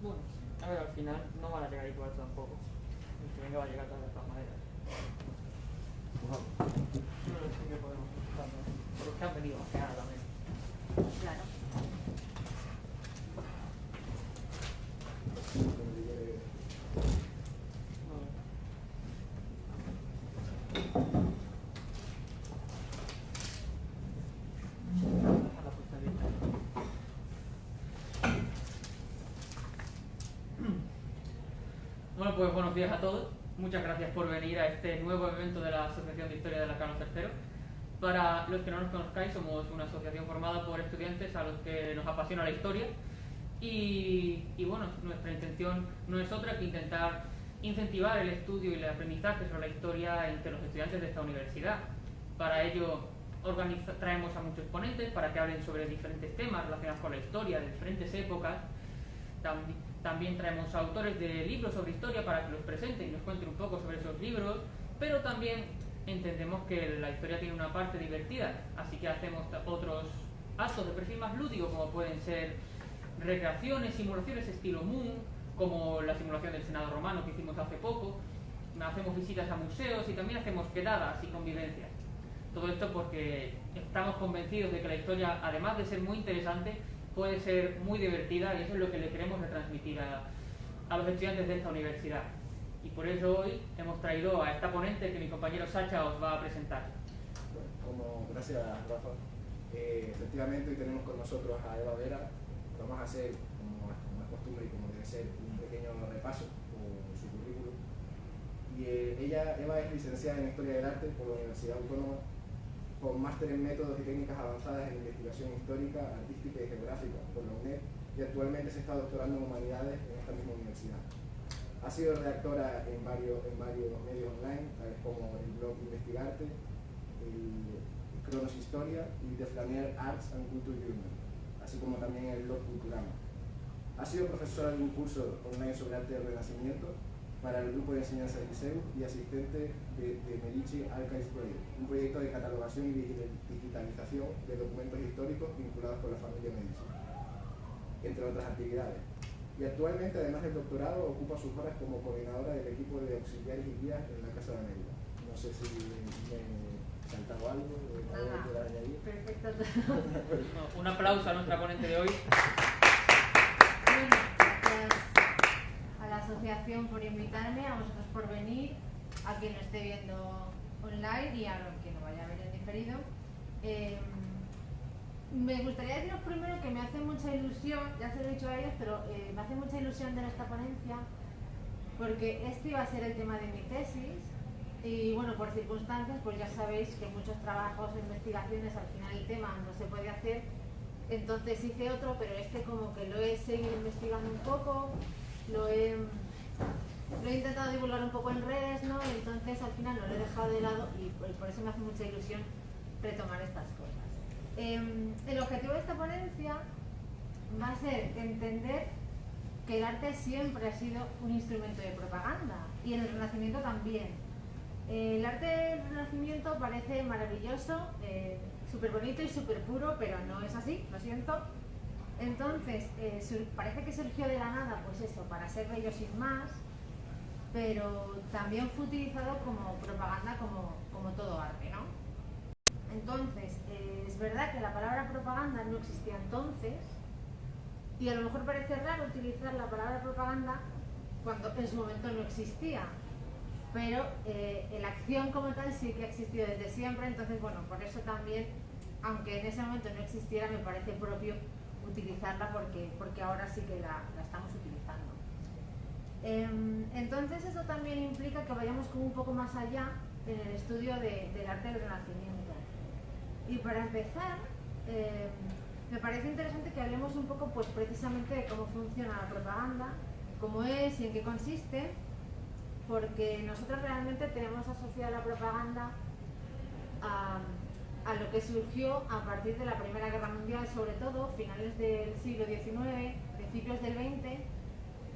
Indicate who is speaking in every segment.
Speaker 1: Bueno, a ver, al final no van a llegar igual tampoco. El que venga va a llegar de todas maneras. Pero sí que podemos buscar, ¿no? Por los que han venido más que nada también.
Speaker 2: Claro.
Speaker 1: A la puesta de vista. Bueno, pues buenos días a todos. Muchas gracias por venir a este nuevo evento de la Asociación de Historia de la Carlos III. Para los que no nos conozcáis, somos una asociación formada por estudiantes a los que nos apasiona la historia y bueno, nuestra intención no es otra que intentar incentivar el estudio y el aprendizaje sobre la historia entre los estudiantes de esta universidad. Para ello traemos a muchos ponentes para que hablen sobre diferentes temas relacionados con la historia de diferentes épocas. También traemos autores de libros sobre historia para que los presenten y nos cuenten un poco sobre esos libros, pero también entendemos que la historia tiene una parte divertida, así que hacemos otros actos de perfil más lúdico, como pueden ser recreaciones, simulaciones estilo Moon, como la simulación del Senado romano que hicimos hace poco. Hacemos visitas a museos y también hacemos quedadas y convivencias. Todo esto porque estamos convencidos de que la historia, además de ser muy interesante, puede ser muy divertida y eso es lo que le queremos retransmitir a los estudiantes de esta universidad. Y por eso hoy hemos traído a esta ponente que mi compañero Sacha os va a presentar.
Speaker 3: Bueno, gracias Rafa. Efectivamente hoy tenemos con nosotros a Eva Vera. Vamos a hacer, como es costumbre y como debe ser, un pequeño repaso por su currículum. Y Eva es licenciada en Historia del Arte por la Universidad Autónoma, con máster en métodos y técnicas avanzadas en investigación histórica, artística y geográfica por la UNED, y actualmente se está doctorando en humanidades en esta misma universidad. Ha sido redactora en varios medios online, tales como el blog Investigarte, el Cronos Historia y The Flanier Arts and Culture Journal, así como también el blog Culturama. Ha sido profesora de un curso online sobre arte del Renacimiento para el grupo de enseñanza del Liceu y asistente de Medici Archives Project, un proyecto de catalogación y digitalización de documentos históricos vinculados con la familia Medici, entre otras actividades. Y actualmente, además del doctorado, ocupa sus horas como coordinadora del equipo de auxiliares y guías en la Casa de América. No sé si me he saltado algo, algo que quieras añadir.
Speaker 2: Perfecto.
Speaker 1: Un aplauso a nuestra ponente de hoy.
Speaker 2: Bueno, gracias a la asociación por invitarme, a vosotros por venir, a quien lo esté viendo online y a los que no vaya a ver en diferido. Me gustaría deciros primero que me hace mucha ilusión, ya se lo he dicho a ellos, pero me hace mucha ilusión de esta ponencia porque este iba a ser el tema de mi tesis y bueno, por circunstancias pues ya sabéis que muchos trabajos e investigaciones al final el tema no se puede hacer, entonces hice otro, pero este como que lo he seguido investigando un poco, lo he intentado divulgar un poco en redes, ¿no? Y entonces al final no lo he dejado de lado y por eso me hace mucha ilusión retomar estas cosas. El objetivo de esta ponencia va a ser entender que el arte siempre ha sido un instrumento de propaganda y en el Renacimiento también. El arte del Renacimiento parece maravilloso, súper bonito y súper puro, pero no es así, lo siento. Entonces, parece que surgió de la nada, pues eso, para ser bello sin más, pero también fue utilizado como propaganda, como todo arte, ¿no? Entonces, es verdad que la palabra propaganda no existía entonces y a lo mejor parece raro utilizar la palabra propaganda cuando en su momento no existía, pero la acción como tal sí que ha existido desde siempre, entonces bueno, por eso también, aunque en ese momento no existiera, me parece propio utilizarla porque ahora sí que la estamos utilizando. Entonces eso también implica que vayamos como un poco más allá en el estudio del arte del Renacimiento. Y para empezar, me parece interesante que hablemos un poco pues precisamente de cómo funciona la propaganda, cómo es y en qué consiste, porque nosotros realmente tenemos asociada la propaganda a lo que surgió a partir de la Primera Guerra Mundial, sobre todo finales del siglo XIX, principios del XX.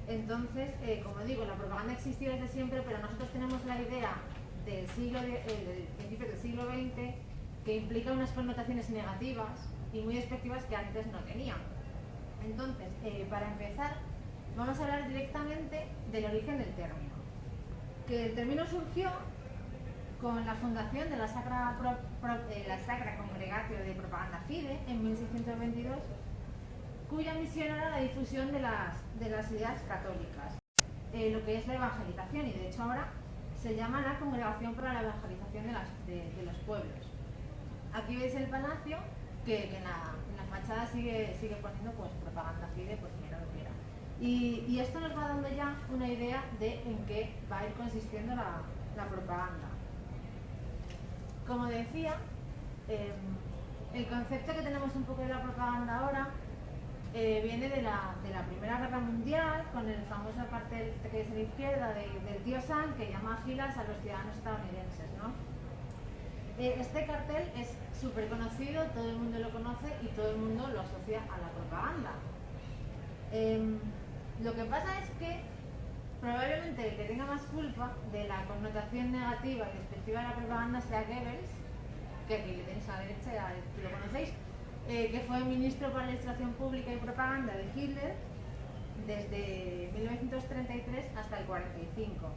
Speaker 2: Entonces, como digo, la propaganda existió desde siempre, pero nosotros tenemos la idea del principio del siglo XX que implica unas connotaciones negativas y muy despectivas que antes no tenían. Entonces, para empezar, vamos a hablar directamente del origen del término. Que el término surgió con la fundación de la Sacra Congregatio de Propaganda Fide en 1622, cuya misión era la difusión de las ideas católicas, lo que es la evangelización, y de hecho ahora se llama la Congregación para la Evangelización de los Pueblos. Aquí veis el palacio, que en la fachada sigue poniendo pues Propaganda Fide, pues mira lo que era. Y esto nos va dando ya una idea de en qué va a ir consistiendo la propaganda. Como decía, el concepto que tenemos un poco de la propaganda ahora viene de la Primera Guerra Mundial, con el famoso cartel que es a la izquierda del tío Sam, que llama a filas a los ciudadanos estadounidenses, ¿no? Este cartel es súper conocido, todo el mundo lo conoce y todo el mundo lo asocia a la propaganda. Lo que pasa es que probablemente el que tenga más culpa de la connotación negativa y despectiva de la propaganda sea Goebbels, que aquí le tenéis a la derecha, ya lo conocéis, que fue ministro para la Ilustración Pública y Propaganda de Hitler desde 1933 hasta el 45.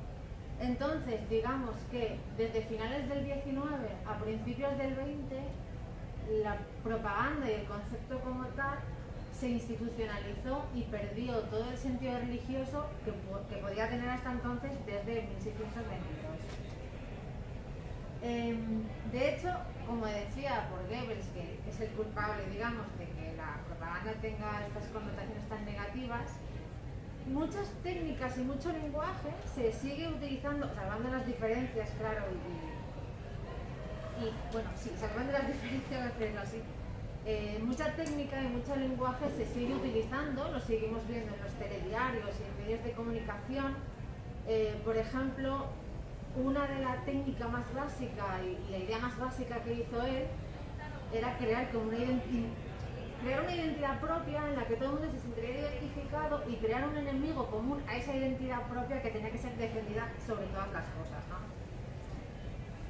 Speaker 2: Entonces, digamos que desde finales del 19 a principios del 20, la propaganda y el concepto como tal se institucionalizó y perdió todo el sentido religioso que podía tener hasta entonces desde 1622. De hecho, como decía por Goebbels, que es el culpable, digamos, de que la propaganda tenga estas connotaciones tan negativas, muchas técnicas y mucho lenguaje se sigue utilizando, salvando las diferencias, claro, y bueno, sí, salvando las diferencias, voy a decirlo así. Mucha técnica y mucho lenguaje se sigue utilizando, lo seguimos viendo en los telediarios y en medios de comunicación. Por ejemplo, una de las técnicas más básicas y la idea más básica que hizo él era crear como una identidad propia en la que todo el mundo se sentiría identificado y crear un enemigo común a esa identidad propia que tenía que ser defendida sobre todas las cosas, ¿no?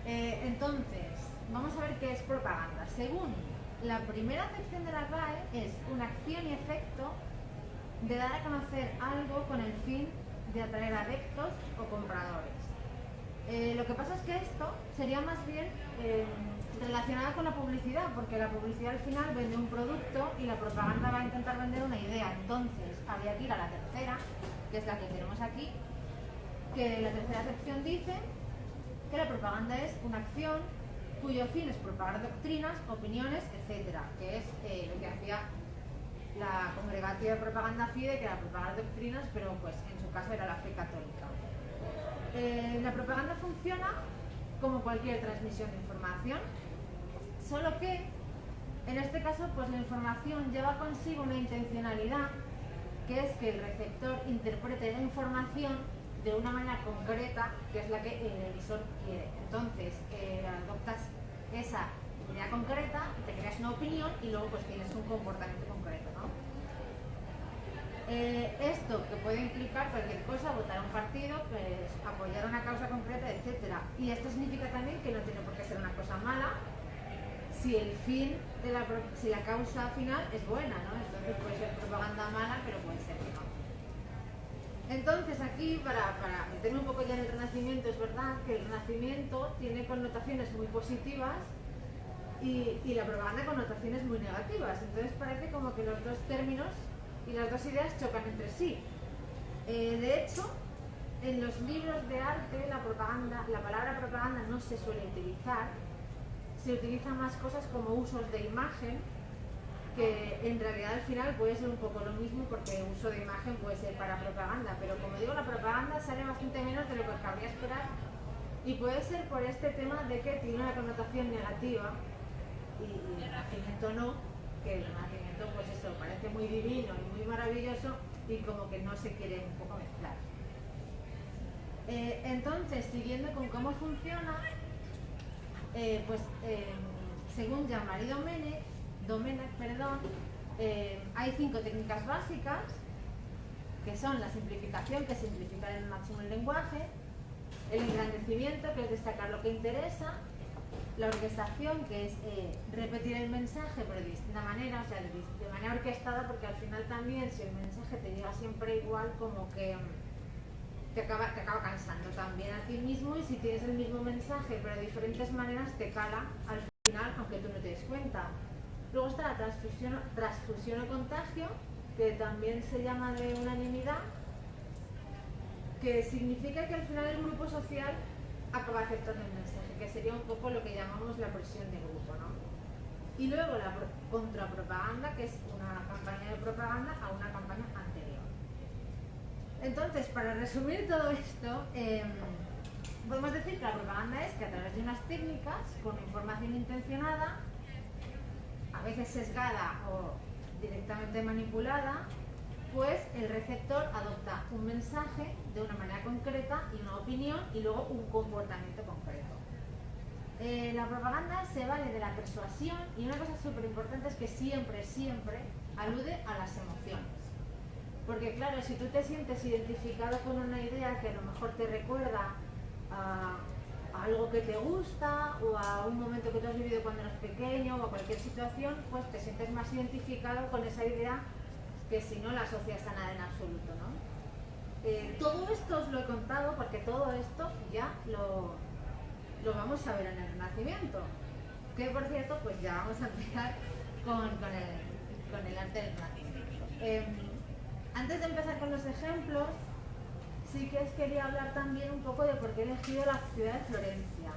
Speaker 2: Entonces, vamos a ver qué es propaganda. Según la primera acepción de la RAE, es una acción y efecto de dar a conocer algo con el fin de atraer adeptos o compradores. Lo que pasa es que esto sería más bien relacionada con la publicidad, porque la publicidad al final vende un producto y la propaganda va a intentar vender una idea. Entonces, habría que ir a la tercera, que es la que tenemos aquí, que la tercera acepción dice que la propaganda es una acción cuyo fin es propagar doctrinas, opiniones, etcétera, que es lo que hacía la Congregación de Propaganda Fide, que era propagar doctrinas, pero pues en su caso era la fe católica. La propaganda funciona como cualquier transmisión de información, solo que en este caso pues la información lleva consigo una intencionalidad, que es que el receptor interprete la información de una manera concreta, que es la que el emisor quiere. Entonces adoptas esa idea concreta, te creas una opinión y luego pues tienes un comportamiento concreto, ¿no? Esto que puede implicar cualquier cosa, votar a un partido, pues apoyar una causa concreta, etcétera. Y esto significa también que no tiene por qué ser una cosa mala si el fin de si la causa final es buena, ¿no? Entonces puede ser propaganda mala, pero puede ser que no. Entonces aquí, para meterme un poco ya en el Renacimiento, es verdad que el Renacimiento tiene connotaciones muy positivas y la propaganda connotaciones muy negativas. Entonces parece como que los dos términos y las dos ideas chocan entre sí. De hecho, en los libros de arte la palabra propaganda no se suele utilizar, se utilizan más cosas como usos de imagen, que en realidad al final puede ser un poco lo mismo, porque uso de imagen puede ser para propaganda, pero como digo, la propaganda sale bastante menos de lo que cabría esperar, y puede ser por este tema de que tiene una connotación negativa y el Renacimiento no, que el Renacimiento pues eso, parece muy divino y muy maravilloso y como que no se quiere un poco mezclar. Entonces, siguiendo con cómo funciona, según Jean-Marie Domenech, hay 5 técnicas básicas, que son la simplificación, que es simplificar al máximo el lenguaje, el engrandecimiento, que es destacar lo que interesa, la orquestación, que es repetir el mensaje pero de distinta manera, o sea, de manera orquestada, porque al final también si el mensaje te llega siempre igual, como que te acaba cansando también a ti mismo, y si tienes el mismo mensaje pero de diferentes maneras te cala al final, aunque tú no te des cuenta. Luego está la transfusión o contagio, que también se llama de unanimidad, que significa que al final el grupo social acaba aceptando el mensaje, que sería un poco lo que llamamos la presión de grupo, ¿no? Y luego la contrapropaganda, que es una campaña de propaganda a una campaña anterior. Entonces, para resumir todo esto, podemos decir que la propaganda es que a través de unas técnicas, con información intencionada, a veces sesgada o directamente manipulada, pues el receptor adopta un mensaje de una manera concreta y una opinión y luego un comportamiento concreto. La propaganda se vale de la persuasión, y una cosa súper importante es que siempre alude a las emociones. Porque claro, si tú te sientes identificado con una idea que a lo mejor te recuerda a algo que te gusta o a un momento que tú has vivido cuando eras pequeño o a cualquier situación, pues te sientes más identificado con esa idea que si no la asocias a nada en absoluto, ¿no? Todo esto os lo he contado porque todo esto ya lo vamos a ver en el Renacimiento, que por cierto pues ya vamos a empezar con el arte del Renacimiento. Antes de empezar con los ejemplos, sí que os quería hablar también un poco de por qué he elegido la ciudad de Florencia.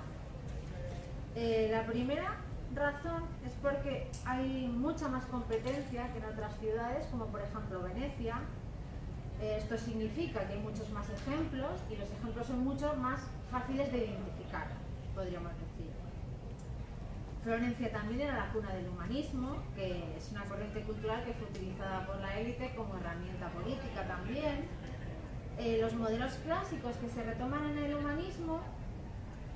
Speaker 2: La primera razón es porque hay mucha más competencia que en otras ciudades, como por ejemplo Venecia. Esto significa que hay muchos más ejemplos y los ejemplos son mucho más fáciles de identificar, podríamos decir. Florencia también era la cuna del humanismo, que es una corriente cultural que fue utilizada por la élite como herramienta política también. Los modelos clásicos que se retoman en el humanismo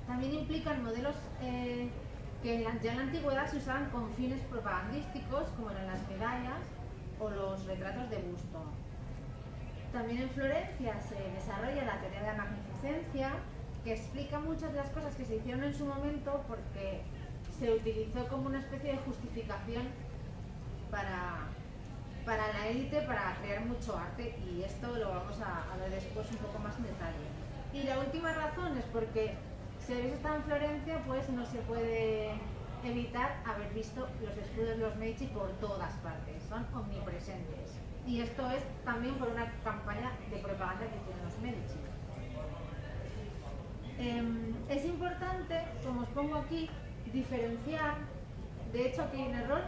Speaker 2: también implican modelos que ya en la antigüedad se usaban con fines propagandísticos, como eran las medallas o los retratos de busto. También en Florencia se desarrolla la teoría de la magnificencia, que explica muchas de las cosas que se hicieron en su momento porque se utilizó como una especie de justificación para la élite, para crear mucho arte, y esto lo vamos a ver después un poco más en detalle. Y la última razón es porque si habéis estado en Florencia, pues no se puede evitar haber visto los escudos de los Medici por todas partes, son omnipresentes. Y esto es también por una campaña de propaganda que hicieron los Medici. Es importante, como os pongo aquí, diferenciar, de hecho aquí hay un error,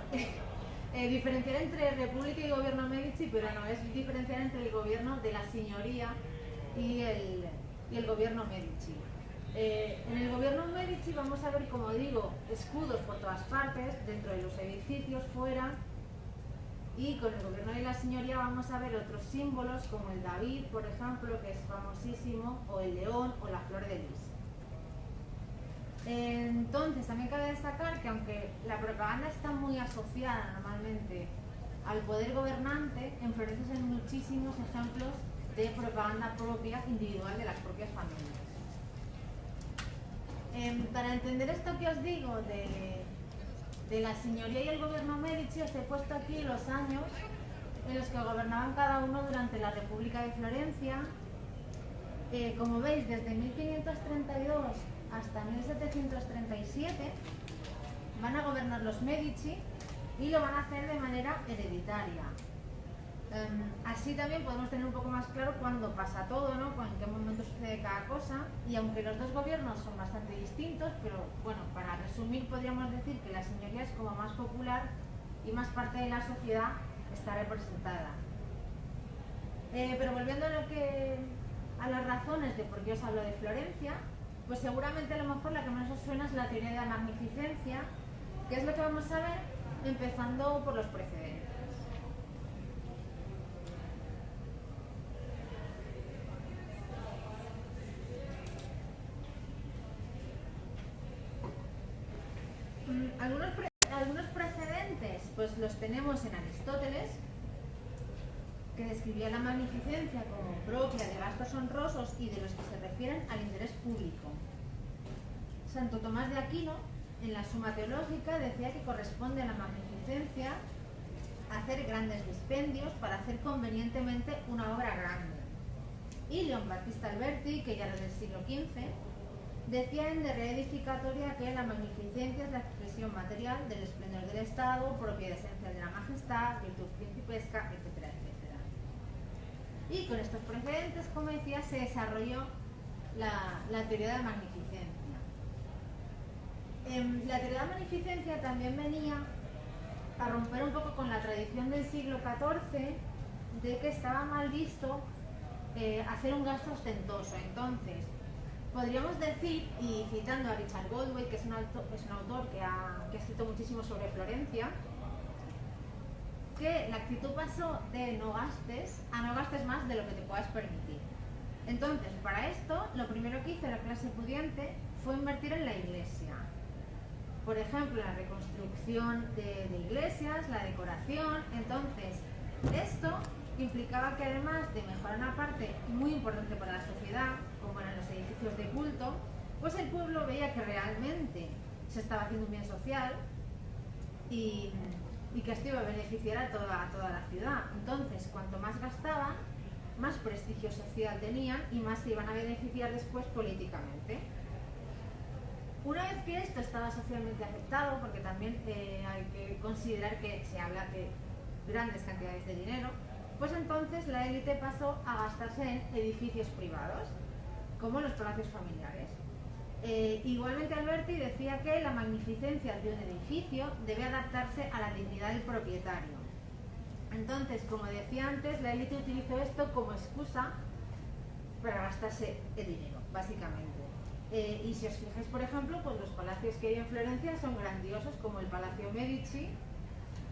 Speaker 2: diferenciar entre República y Gobierno Medici, pero no, es diferenciar entre el gobierno de la Signoria y el Gobierno Medici. En el Gobierno Medici vamos a ver, como digo, escudos por todas partes, dentro de los edificios, fuera, y con el Gobierno de la Signoria vamos a ver otros símbolos como el David, por ejemplo, que es famosísimo, o el león o la flor de lis. Entonces, también cabe destacar que aunque la propaganda está muy asociada normalmente al poder gobernante, en Florencia hay muchísimos ejemplos de propaganda propia, individual, de las propias familias. Para entender esto que os digo de la Signoria y el Gobierno Medici, os he puesto aquí los años en los que gobernaban cada uno durante la República de Florencia. Como veis, desde 1532 hasta 1737 van a gobernar los Medici y lo van a hacer de manera hereditaria. Así también podemos tener un poco más claro cuándo pasa todo, ¿no? En qué momento sucede cada cosa, y aunque los dos gobiernos son bastante distintos, pero bueno, para resumir podríamos decir que la Signoria es como más popular y más parte de la sociedad está representada. Pero volviendo a las razones de por qué os hablo de Florencia, pues seguramente a lo mejor la que más os suena es la teoría de la magnificencia, que es lo que vamos a ver empezando por los precedentes. Algunos precedentes pues los tenemos en Aristóteles, que describía la magnificencia como propia de gastos honrosos y de los que se refieren al interés público. Santo Tomás de Aquino en la Suma Teológica decía que corresponde a la magnificencia hacer grandes dispendios para hacer convenientemente una obra grande. Y León Battista Alberti, que ya era del siglo XV, decía en De Re Edificatoria que la magnificencia es la expresión material del esplendor del Estado, propiedad esencial de la majestad, virtud principesca, etcétera, etcétera. Y con estos precedentes, como decía, se desarrolló la teoría de la magnificencia. La teoría de la magnificencia también venía a romper un poco con la tradición del siglo XIV de que estaba mal visto hacer un gasto ostentoso. Entonces, podríamos decir, y citando a Richard Goldway, que es un autor que ha escrito muchísimo sobre Florencia, que la actitud pasó de no gastes a no gastes más de lo que te puedas permitir. Entonces, para esto, lo primero que hizo la clase pudiente fue invertir en la iglesia. Por ejemplo, la reconstrucción de iglesias, la decoración. Entonces, esto implicaba que además de mejorar una parte muy importante para la sociedad, como eran los edificios de culto, pues el pueblo veía que realmente se estaba haciendo un bien social y que esto iba a beneficiar a toda la ciudad. Entonces, cuanto más gastaban, más prestigio social tenían y más se iban a beneficiar después políticamente. Una vez que esto estaba socialmente aceptado, porque también hay que considerar que se habla de grandes cantidades de dinero, pues entonces la élite pasó a gastarse en edificios privados, como los palacios familiares. Igualmente Alberti decía que la magnificencia de un edificio debe adaptarse a la dignidad del propietario. Entonces, como decía antes, la élite utilizó esto como excusa para gastarse el dinero, básicamente. Y si os fijáis, por ejemplo, pues los palacios que hay en Florencia son grandiosos, como el Palacio Medici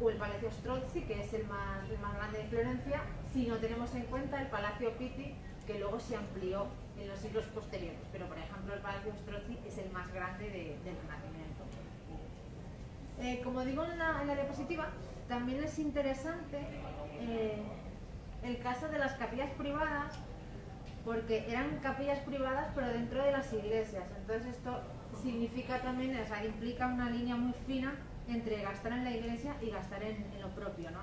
Speaker 2: o el Palacio Strozzi, que es el más grande de Florencia, si no tenemos en cuenta el Palacio Pitti, que luego se amplió en los siglos posteriores. Pero, por ejemplo, el Palacio Strozzi es el más grande del Renacimiento. Como digo en la diapositiva, también es interesante el caso de las capillas privadas, porque eran capillas privadas pero dentro de las iglesias. Entonces esto significa también, o sea, implica una línea muy fina entre gastar en la iglesia y gastar en lo propio, ¿no?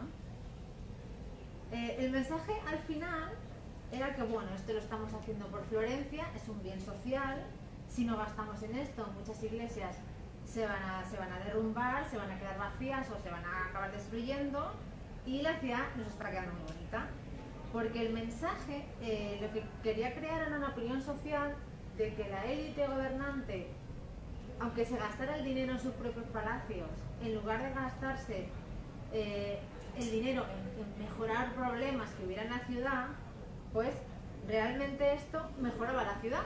Speaker 2: El mensaje al final era que, bueno, esto lo estamos haciendo por Florencia, es un bien social, si no gastamos en esto, muchas iglesias se van a derrumbar, se van a quedar vacías o se van a acabar destruyendo y la ciudad nos está quedando muy bonita. Porque el mensaje lo que quería crear era una opinión social de que la élite gobernante, aunque se gastara el dinero en sus propios palacios, en lugar de gastarse el dinero en mejorar problemas que hubiera en la ciudad, pues realmente esto mejoraba la ciudad.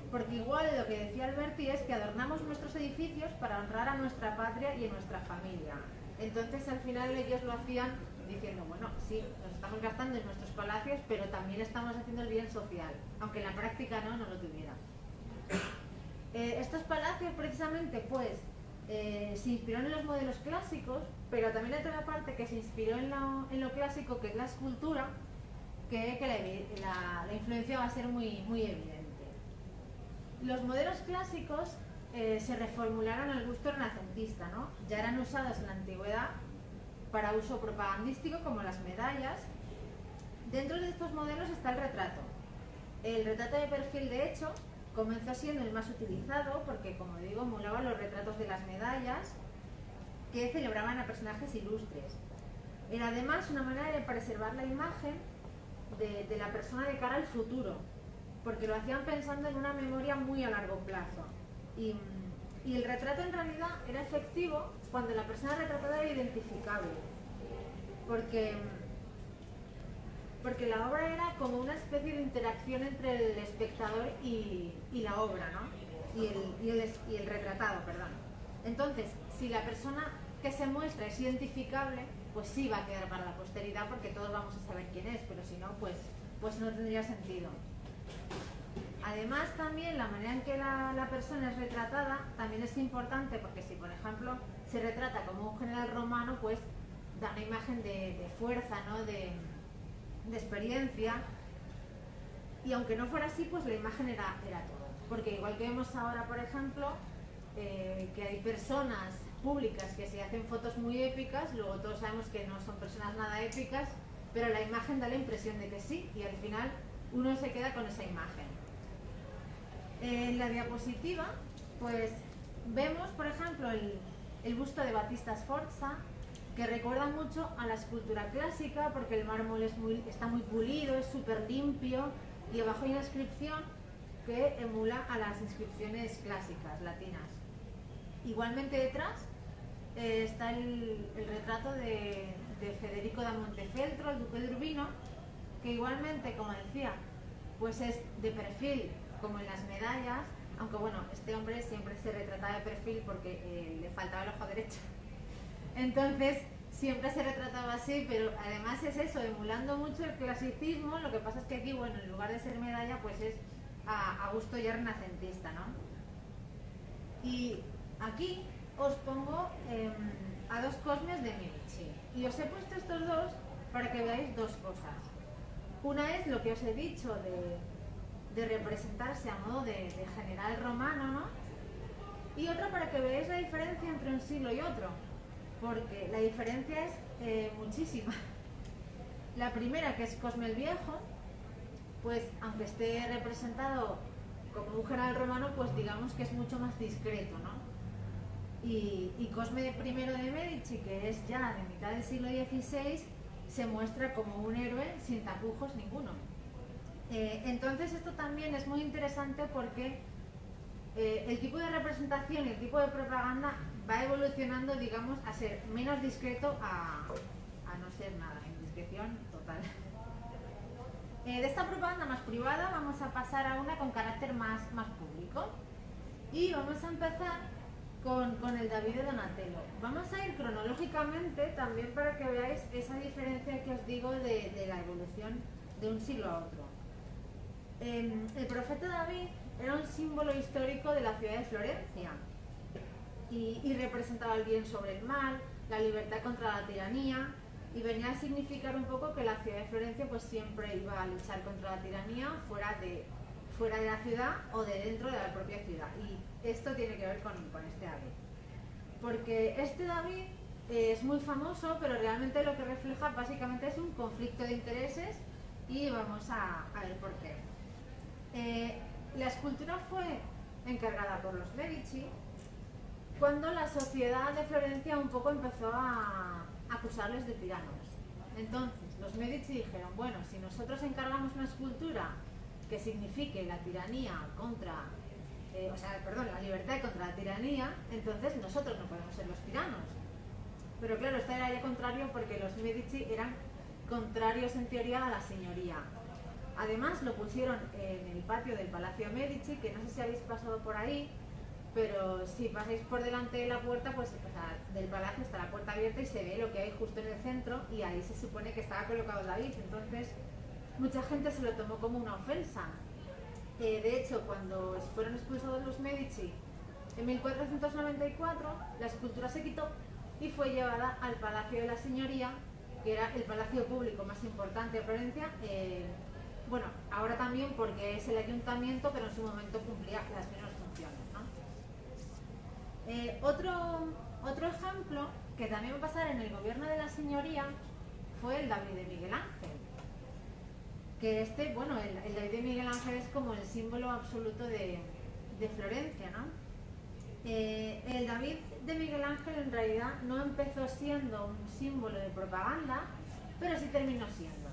Speaker 2: Porque igual lo que decía Alberti es que adornamos nuestros edificios para honrar a nuestra patria y a nuestra familia. Entonces al final ellos lo hacían diciendo, bueno, sí, nos estamos gastando en nuestros palacios, pero también estamos haciendo el bien social, aunque en la práctica no lo tuviera. Estos palacios precisamente pues se inspiraron en los modelos clásicos, pero también hay otra parte que se inspiró en lo clásico, que es la escultura, que la influencia va a ser muy, muy evidente. Los modelos clásicos se reformularon al gusto renacentista, ¿no? Ya eran usados en la antigüedad para uso propagandístico, como las medallas. Dentro de estos modelos está el retrato. El retrato de perfil, de hecho, comenzó siendo el más utilizado porque, como digo, emulaba los retratos de las medallas que celebraban a personajes ilustres. Era además una manera de preservar la imagen de la persona de cara al futuro, porque lo hacían pensando en una memoria muy a largo plazo. Y el retrato en realidad era efectivo cuando la persona retratada era identificable, porque la obra era como una especie de interacción entre el espectador y la obra, ¿no? Y el retratado, perdón. Entonces, si la persona que se muestra es identificable, pues sí va a quedar para la posteridad porque todos vamos a saber quién es, pero si no, pues no tendría sentido. Además, también la manera en que la persona es retratada también es importante, porque si, por ejemplo, se retrata como un general romano, pues da una imagen de fuerza, ¿no? de experiencia, y aunque no fuera así, pues la imagen era todo. porque igual que vemos ahora, por ejemplo, que hay personas públicas que se hacen fotos muy épicas, luego todos sabemos que no son personas nada épicas, pero la imagen da la impresión de que sí, y al final uno se queda con esa imagen. En la diapositiva, pues vemos, por ejemplo, el busto de Battista Sforza, que recuerda mucho a la escultura clásica, porque el mármol está muy pulido, es súper limpio, y abajo hay una inscripción que emula a las inscripciones clásicas, latinas. Igualmente detrás está el retrato de Federico da Montefeltro, el duque de Urbino, que igualmente, como decía, pues es de perfil, como en las medallas, aunque bueno, este hombre siempre se retrataba de perfil porque le faltaba el ojo derecho. Entonces, siempre se retrataba así, pero además es eso, emulando mucho el clasicismo. Lo que pasa es que aquí, bueno, en lugar de ser medalla, pues es a gusto ya renacentista, ¿no? Y aquí os pongo a dos Cosmes de Medici. Y os he puesto estos dos para que veáis dos cosas. Una es lo que os he dicho de representarse a modo de general romano, ¿no? Y otra para que veáis la diferencia entre un siglo y otro, porque la diferencia es muchísima. La primera, que es Cosme el Viejo, pues aunque esté representado como un general romano, pues digamos que es mucho más discreto, ¿no? Y Cosme I de Medici, que es ya de mitad del siglo XVI, se muestra como un héroe sin tapujos ninguno. Entonces esto también es muy interesante porque el tipo de representación y el tipo de propaganda va evolucionando, digamos, a ser menos discreto a no ser nada, indiscreción total. De esta propaganda más privada vamos a pasar a una con carácter más público. Y vamos a empezar con el David de Donatello. Vamos a ir cronológicamente también para que veáis esa diferencia que os digo de la evolución de un siglo a otro. El profeta David era un símbolo histórico de la ciudad de Florencia y representaba el bien sobre el mal, la libertad contra la tiranía, y venía a significar un poco que la ciudad de Florencia pues siempre iba a luchar contra la tiranía fuera de la ciudad o de dentro de la propia ciudad. Y esto tiene que ver con este David, porque este David es muy famoso, pero realmente lo que refleja básicamente es un conflicto de intereses, y vamos a ver por qué. La escultura fue encargada por los Medici cuando la sociedad de Florencia un poco empezó a acusarles de tiranos. Entonces los Medici dijeron, bueno, si nosotros encargamos una escultura que signifique la tiranía contra, la libertad contra la tiranía, entonces nosotros no podemos ser los tiranos. Pero claro, esto era ya contrario, porque los Medici eran contrarios en teoría a la señoría. Además lo pusieron en el patio del Palacio Medici, que no sé si habéis pasado por ahí, pero si pasáis por delante de la puerta, pues del palacio está la puerta abierta y se ve lo que hay justo en el centro, y ahí se supone que estaba colocado David. Entonces mucha gente se lo tomó como una ofensa. De hecho, cuando fueron expulsados los Medici en 1494, la escultura se quitó y fue llevada al Palacio de la Señoría, que era el palacio público más importante de Florencia. Bueno, ahora también porque es el ayuntamiento, pero en su momento cumplía las mismas funciones, ¿no? Otro ejemplo que también va a pasar en el gobierno de la Señoría fue el David de Miguel Ángel. Que el David de Miguel Ángel es como el símbolo absoluto de Florencia, ¿no? El David de Miguel Ángel en realidad no empezó siendo un símbolo de propaganda, pero sí terminó siendo.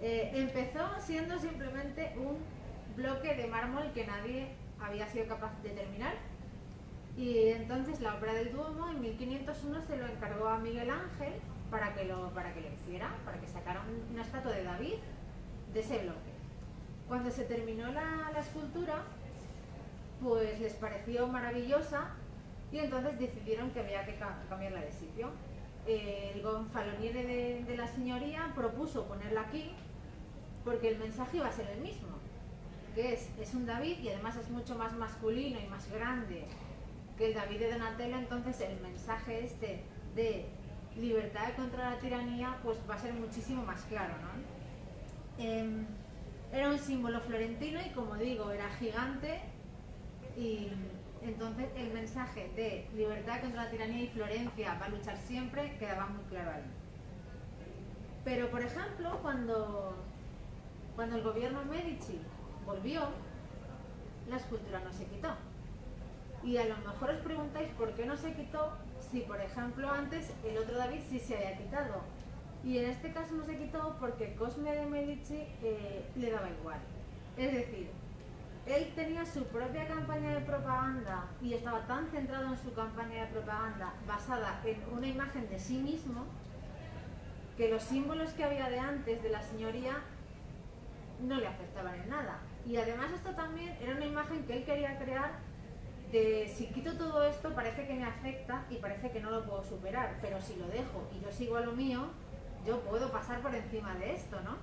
Speaker 2: Empezó siendo simplemente un bloque de mármol que nadie había sido capaz de terminar, y entonces la obra del Duomo en 1501 se lo encargó a Miguel Ángel para que lo hiciera, para que sacara una estatua de David de ese bloque. Cuando se terminó la escultura, pues les pareció maravillosa, y entonces decidieron que había que cambiarla de sitio. El gonfaloniere de la señoría propuso ponerla aquí porque el mensaje iba a ser el mismo, que es un David, y además es mucho más masculino y más grande que el David de Donatello. Entonces el mensaje de libertad contra la tiranía pues va a ser muchísimo más claro, ¿no? Era un símbolo florentino y, como digo, era gigante, y entonces el mensaje de libertad contra la tiranía y Florencia va a luchar siempre quedaba muy claro ahí. Pero, por ejemplo, cuando el gobierno Medici volvió, la escultura no se quitó. Y a lo mejor os preguntáis por qué no se quitó si, por ejemplo, antes el otro David sí se había quitado. Y en este caso no se quitó porque Cosme de Medici le daba igual. Es decir, él tenía su propia campaña de propaganda y estaba tan centrado en su campaña de propaganda basada en una imagen de sí mismo que los símbolos que había de antes de la señoría no le afectaban en nada. Y además esto también era una imagen que él quería crear de si quito todo esto parece que me afecta y parece que no lo puedo superar, pero si lo dejo y yo sigo a lo mío, yo puedo pasar por encima de esto, ¿no?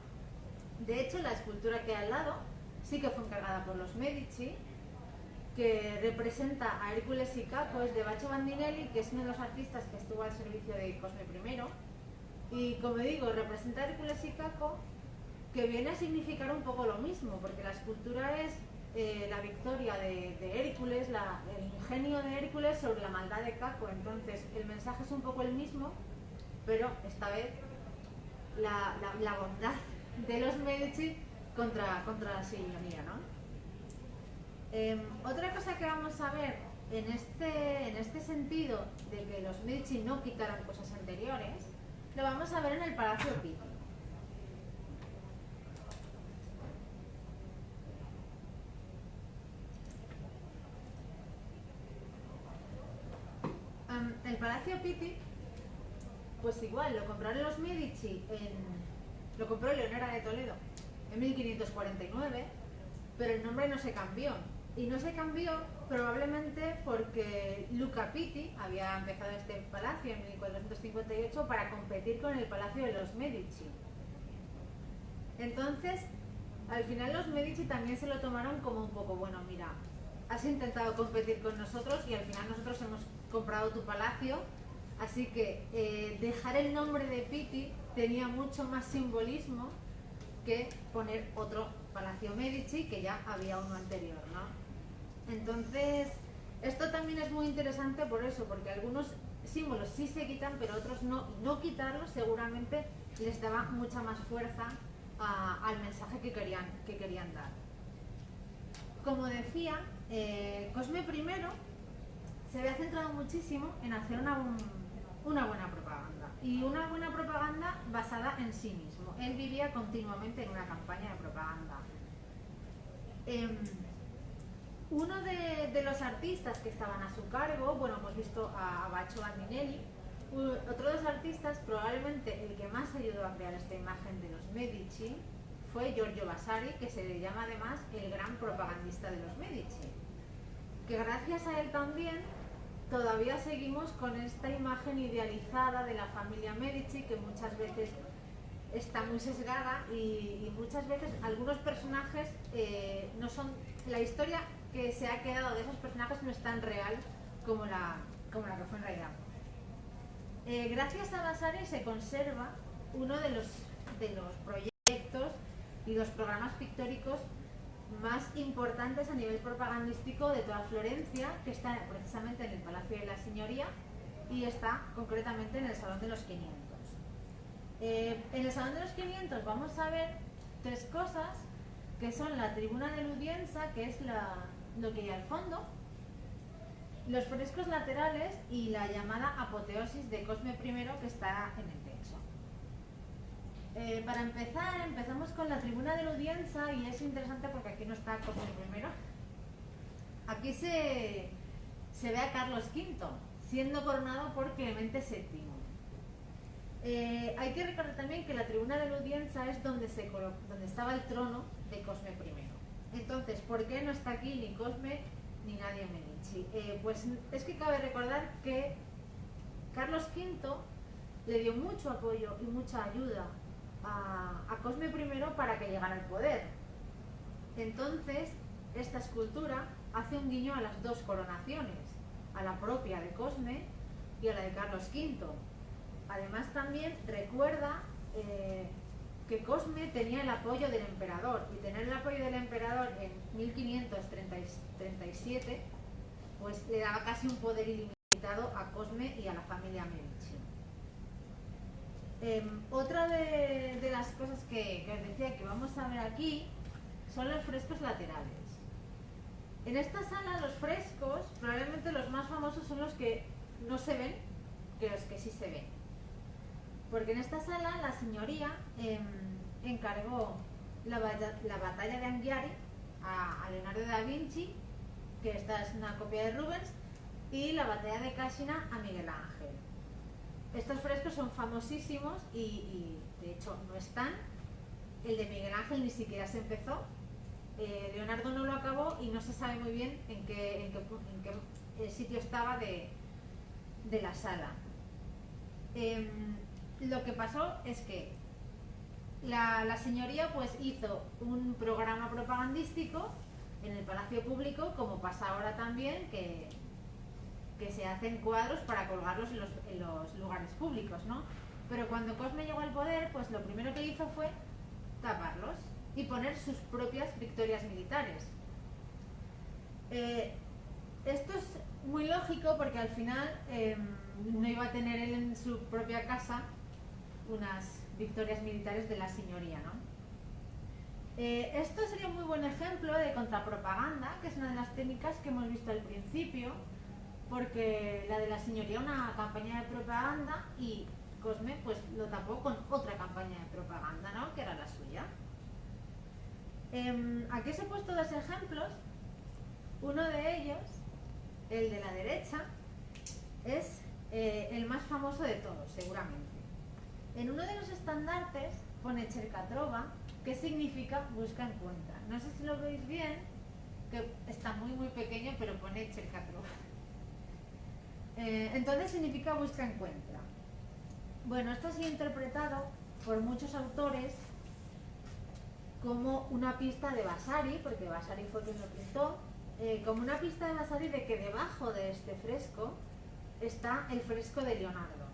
Speaker 2: De hecho, la escultura que hay al lado sí que fue encargada por los Medici, que representa a Hércules y Caco, es de Baccio Bandinelli, que es uno de los artistas que estuvo al servicio de Cosme I. Y como digo, representa a Hércules y Caco, que viene a significar un poco lo mismo, porque la escultura es la victoria de Hércules, el ingenio de Hércules sobre la maldad de Caco. Entonces el mensaje es un poco el mismo, pero esta vez la bondad de los Medici contra la señoría, ¿no? Otra cosa que vamos a ver en este sentido de que los Medici no quitaran cosas anteriores, lo vamos a ver en el Palacio Pitti. El Palacio Pitti, pues igual, lo compraron los Medici, lo compró Leonera de Toledo en 1549, pero el nombre no se cambió. Y no se cambió probablemente porque Luca Pitti había empezado este palacio en 1458 para competir con el Palacio de los Medici. Entonces, al final los Medici también se lo tomaron como un poco, bueno, mira, has intentado competir con nosotros y al final nosotros hemos comprado tu palacio, así que dejar el nombre de Pitti tenía mucho más simbolismo que poner otro Palacio Medici, que ya había uno anterior, ¿no? Entonces, esto también es muy interesante por eso, porque algunos símbolos sí se quitan, pero otros no. No quitarlos seguramente les daba mucha más fuerza al mensaje que querían dar. Como decía, Cosme I se había centrado muchísimo en hacer una buena propaganda, y una buena propaganda basada en sí mismo. Él vivía continuamente en una campaña de propaganda. Uno de los artistas que estaban a su cargo, bueno, hemos visto a Baccio Bandinelli. Otro de los artistas, probablemente el que más ayudó a crear esta imagen de los Medici, fue Giorgio Vasari, que se le llama además el gran propagandista de los Medici. Que gracias a él también todavía seguimos con esta imagen idealizada de la familia Medici, que muchas veces está muy sesgada y muchas veces algunos personajes no son... La historia que se ha quedado de esos personajes no es tan real como la que fue en realidad. Gracias a Vasari se conserva uno de los proyectos y los programas pictóricos más importantes a nivel propagandístico de toda Florencia, que está precisamente en el Palacio de la Signoria y está concretamente en el Salón de los 500. En el Salón de los 500 vamos a ver tres cosas, que son la tribuna de la Udienza, que es lo que hay al fondo, los frescos laterales y la llamada apoteosis de Cosme I, que está en el techo. Para empezar, empezamos con la tribuna de la Udienza, y es interesante porque aquí no está Cosme I. Aquí se ve a Carlos V siendo coronado por Clemente VII. Hay que recordar también que la tribuna de la Udienza es donde estaba el trono de Cosme I. Entonces, ¿por qué no está aquí ni Cosme ni nadie Medici? Pues es que cabe recordar que Carlos V le dio mucho apoyo y mucha ayuda a Cosme I para que llegara al poder. Entonces, esta escultura hace un guiño a las dos coronaciones, a la propia de Cosme y a la de Carlos V. Además, también recuerda que Cosme tenía el apoyo del emperador, y tener el apoyo del emperador en 1537 pues le daba casi un poder ilimitado a Cosme y a la familia Medici. Otra de las cosas que os decía que vamos a ver aquí son los frescos laterales. En esta sala los frescos, probablemente los más famosos son los que no se ven que los que sí se ven. Porque en esta sala la señoría encargó la batalla de Anghiari a Leonardo da Vinci, que esta es una copia de Rubens, y la batalla de Cascina a Miguel Ángel. Estos frescos son famosísimos y de hecho no están. El de Miguel Ángel ni siquiera se empezó. Leonardo no lo acabó y no se sabe muy bien en qué sitio estaba de la sala. Lo que pasó es que la señoría pues hizo un programa propagandístico en el Palacio Público, como pasa ahora también, que se hacen cuadros para colgarlos en los lugares públicos, ¿no? Pero cuando Cosme llegó al poder, pues lo primero que hizo fue taparlos y poner sus propias victorias militares. Esto es muy lógico porque al final no iba a tener él en su propia casa unas victorias militares de la señoría, ¿no? Esto sería un muy buen ejemplo de contrapropaganda, que es una de las técnicas que hemos visto al principio, porque la de la señoría una campaña de propaganda y Cosme pues lo tapó con otra campaña de propaganda, ¿no? Que era la suya. Aquí os he puesto dos ejemplos. Uno de ellos, el de la derecha, es el más famoso de todos, seguramente. En uno de los estandartes pone cerca trova, que significa busca encuentra. No sé si lo veis bien, que está muy muy pequeño, pero pone cerca trova. Entonces significa busca encuentra. Bueno, esto ha sido interpretado por muchos autores como una pista de Vasari, porque Vasari fue quien lo pintó, como una pista de Vasari de que debajo de este fresco está el fresco de Leonardo.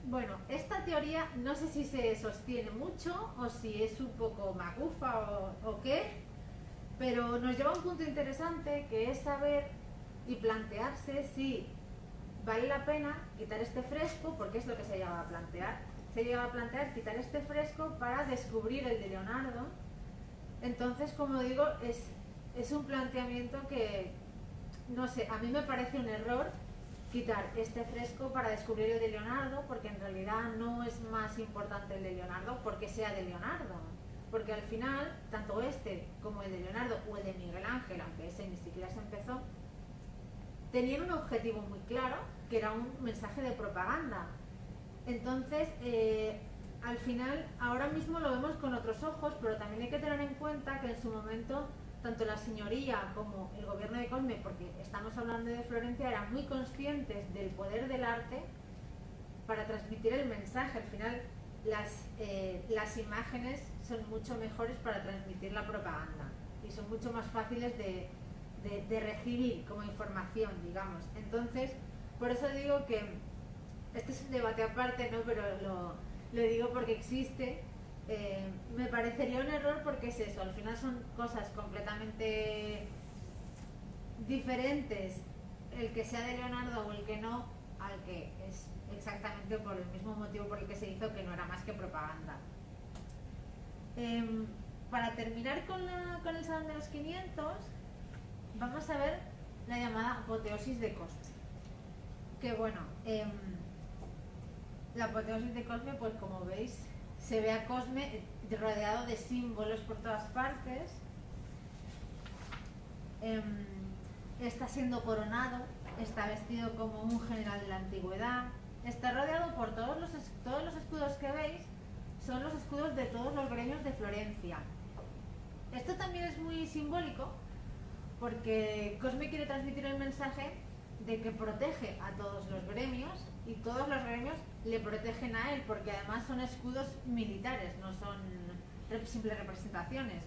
Speaker 2: Bueno, esta teoría no sé si se sostiene mucho o si es un poco magufa o qué, pero nos lleva a un punto interesante, que es saber y plantearse si vale la pena quitar este fresco, porque es lo que se llega a plantear. Se llega a plantear quitar este fresco para descubrir el de Leonardo. Entonces, como digo, es un planteamiento que, no sé, a mí me parece un error quitar este fresco para descubrir el de Leonardo, porque en realidad no es más importante el de Leonardo porque sea de Leonardo. Porque al final, tanto este como el de Leonardo o el de Miguel Ángel, aunque ese ni siquiera se empezó, tenían un objetivo muy claro, que era un mensaje de propaganda. Entonces, al final, ahora mismo lo vemos con otros ojos, pero también hay que tener en cuenta que en su momento, tanto la señoría como el gobierno de Cosme, porque estamos hablando de Florencia, eran muy conscientes del poder del arte para transmitir el mensaje. Al final, las imágenes son mucho mejores para transmitir la propaganda y son mucho más fáciles de recibir como información, digamos. Entonces, por eso digo que este es un debate aparte, ¿no? Pero lo digo porque existe. Me parecería un error porque es eso, al final son cosas completamente diferentes, el que sea de Leonardo o el que no, al que es exactamente por el mismo motivo por el que se hizo, que no era más que propaganda. Para terminar con el Salón de los 500, vamos a ver la llamada apoteosis de Cosme. Que bueno, la apoteosis de Cosme, pues como veis, se ve a Cosme rodeado de símbolos por todas partes. Está siendo coronado, está vestido como un general de la antigüedad, está rodeado por todos los escudos que veis, son los escudos de todos los gremios de Florencia. Esto también es muy simbólico porque Cosme quiere transmitir el mensaje de que protege a todos los gremios y todos los gremios le protegen a él, porque además son escudos militares, no son simples representaciones.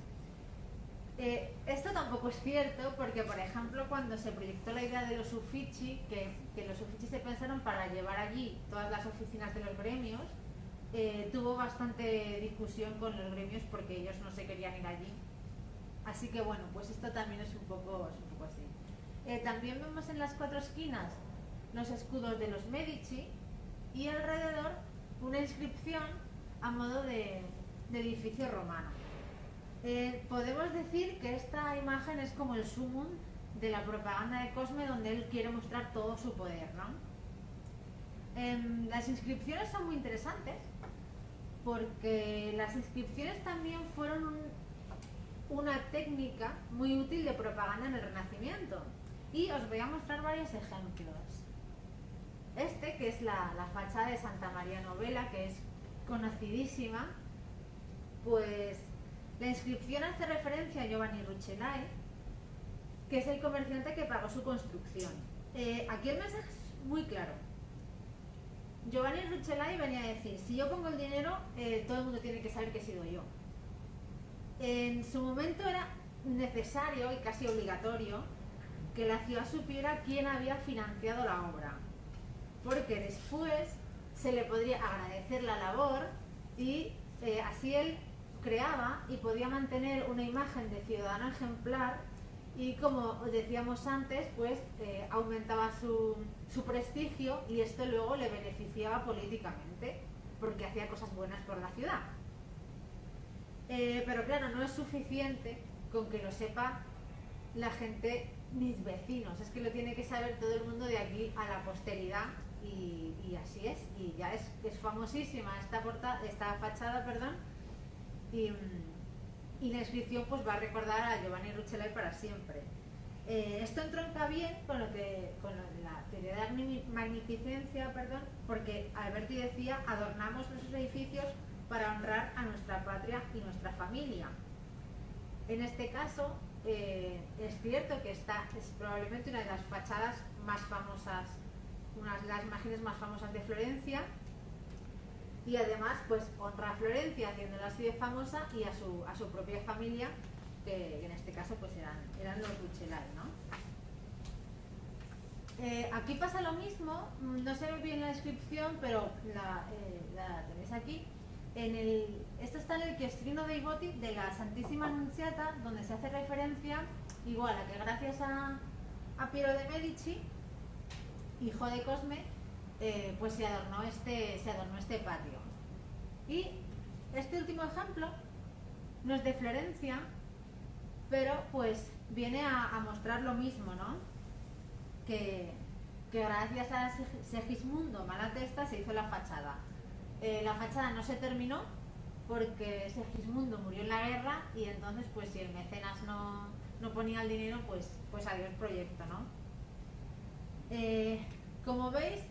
Speaker 2: Esto tampoco es cierto porque, por ejemplo, cuando se proyectó la idea de los Uffizi, que los Uffizi se pensaron para llevar allí todas las oficinas de los gremios, tuvo bastante discusión con los gremios porque ellos no se querían ir allí. Así que bueno, pues esto también es un poco así. También vemos en las 4 esquinas los escudos de los Medici y alrededor una inscripción a modo de edificio romano. Podemos decir que esta imagen es como el sumum de la propaganda de Cosme, donde él quiere mostrar todo su poder, ¿no? Las inscripciones son muy interesantes porque las inscripciones también fueron una técnica muy útil de propaganda en el Renacimiento, y os voy a mostrar varios ejemplos. Este, que es la fachada de Santa María Novella, que es conocidísima, pues la inscripción hace referencia a Giovanni Rucellai, que es el comerciante que pagó su construcción. Aquí el mensaje es muy claro. Giovanni Rucellai venía a decir: si yo pongo el dinero, todo el mundo tiene que saber que he sido yo. En su momento era necesario y casi obligatorio que la ciudad supiera quién había financiado la obra, porque después se le podría agradecer la labor y así él creaba y podía mantener una imagen de ciudadano ejemplar, y como decíamos antes, pues aumentaba su prestigio, y esto luego le beneficiaba políticamente porque hacía cosas buenas por la ciudad. Pero claro, no es suficiente con que lo sepa la gente, mis vecinos, es que lo tiene que saber todo el mundo de aquí a la posteridad, y así es, y ya es famosísima esta fachada, y la inscripción pues va a recordar a Giovanni Rucellai para siempre. Esto entronca bien con la teoría de la magnificencia, porque Alberti decía: adornamos nuestros edificios para honrar a nuestra patria y nuestra familia. En este caso, es cierto que esta es probablemente una de las fachadas más famosas, una de las imágenes más famosas de Florencia, y además pues honra a Florencia haciéndola así de famosa, y a su propia familia, que en este caso pues eran los Rucellai, ¿no? Aquí pasa lo mismo, no se ve bien la descripción, pero la tenéis aquí. Esto está en el Chiestrino dei Voti de la Santísima Annunziata, donde se hace referencia igual a que gracias a Piero de Medici, hijo de Cosme, pues se adornó este patio. Y este último ejemplo no es de Florencia, pero pues viene a mostrar lo mismo, ¿no? Que gracias a Segismundo Malatesta se hizo la fachada. La fachada no se terminó porque Segismundo murió en la guerra, y entonces pues si el mecenas no ponía el dinero, pues adiós proyecto, ¿no? Como veis,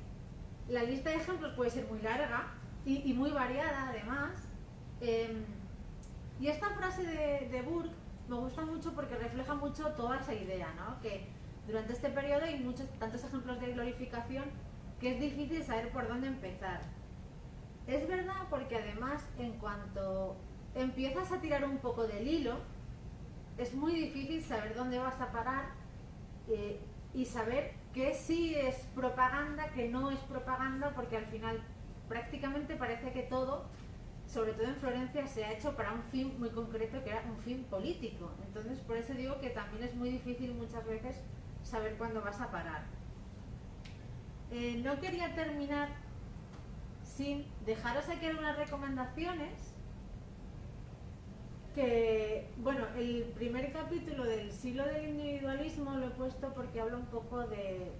Speaker 2: la lista de ejemplos puede ser muy larga y muy variada además, y esta frase de Burke me gusta mucho porque refleja mucho toda esa idea, ¿no? Que durante este periodo hay tantos ejemplos de glorificación que es difícil saber por dónde empezar. Es verdad, porque además en cuanto empiezas a tirar un poco del hilo, es muy difícil saber dónde vas a parar, y saber qué sí es propaganda, qué no es propaganda, porque al final prácticamente parece que todo, sobre todo en Florencia, se ha hecho para un fin muy concreto, que era un fin político. Entonces por eso digo que también es muy difícil muchas veces saber cuándo vas a parar. No quería terminar sin dejaros aquí unas recomendaciones, que, bueno, el primer capítulo del siglo del individualismo lo he puesto porque habla un poco del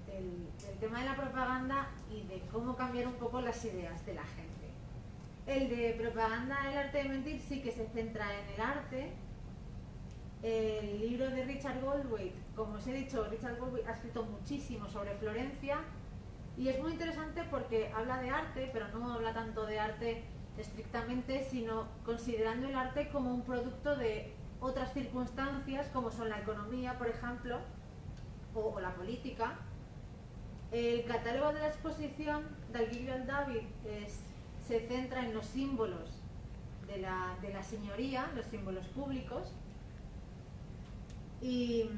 Speaker 2: tema de la propaganda y de cómo cambiar un poco las ideas de la gente. El de propaganda del arte de mentir sí que se centra en el arte. El libro de Richard Goldwaite, como os he dicho, Richard Goldwaite ha escrito muchísimo sobre Florencia, y es muy interesante porque habla de arte, pero no habla tanto de arte estrictamente, sino considerando el arte como un producto de otras circunstancias, como son la economía, por ejemplo, o la política. El catálogo de la exposición de Alguillo David se centra en los símbolos de la señoría, los símbolos públicos, y